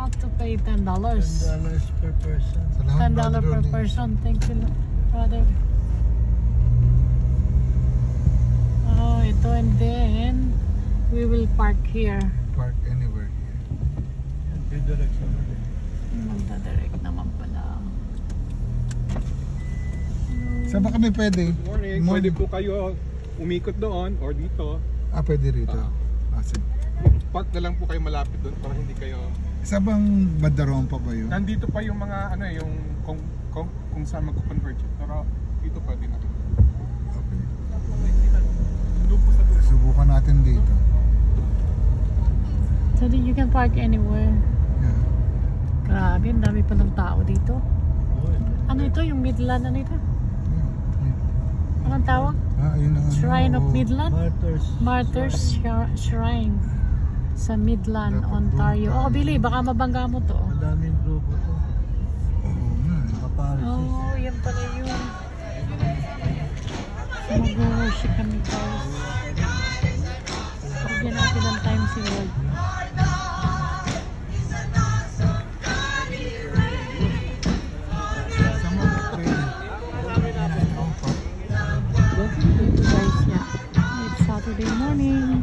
Have to pay $10. $10 per person. $10 per person. Thank you, brother. Oh, ito, and then we will park here. Park anywhere here. Redirection ulit. Magdadirect naman pala. Saan ba kami pwede? Good morning. Pwede po kayo umikot doon or dito. Pwede rito. Sige. Park na lang po kayo malapit doon para hindi kayo... Saan bang bandaron pa ba yun? Nandito pa yung mga ano yung kung saan magko-converge. Pero dito pwede na. Okay. Doon po sa dulo. Subukan natin dito. So you can park anywhere. Yeah. Grabe, ang dami pa ng tao dito. Oh, Ano ito? Yung Midland, ano ito? Anong tawag? Ayun ang Shrine of Midland? Martyrs. Shrine sa Midland, Dapat Ontario. doon tayo. Oh, Billy, baka mabangga mo to. Madaming grupo to. Oo nga. Mga Pharisees. Oh, yan pala yun. So, mag-worship kami, guys. Bigyan natin ng time si Lord. Saan mo pwede? Dito, guys, yeah. It's Saturday morning.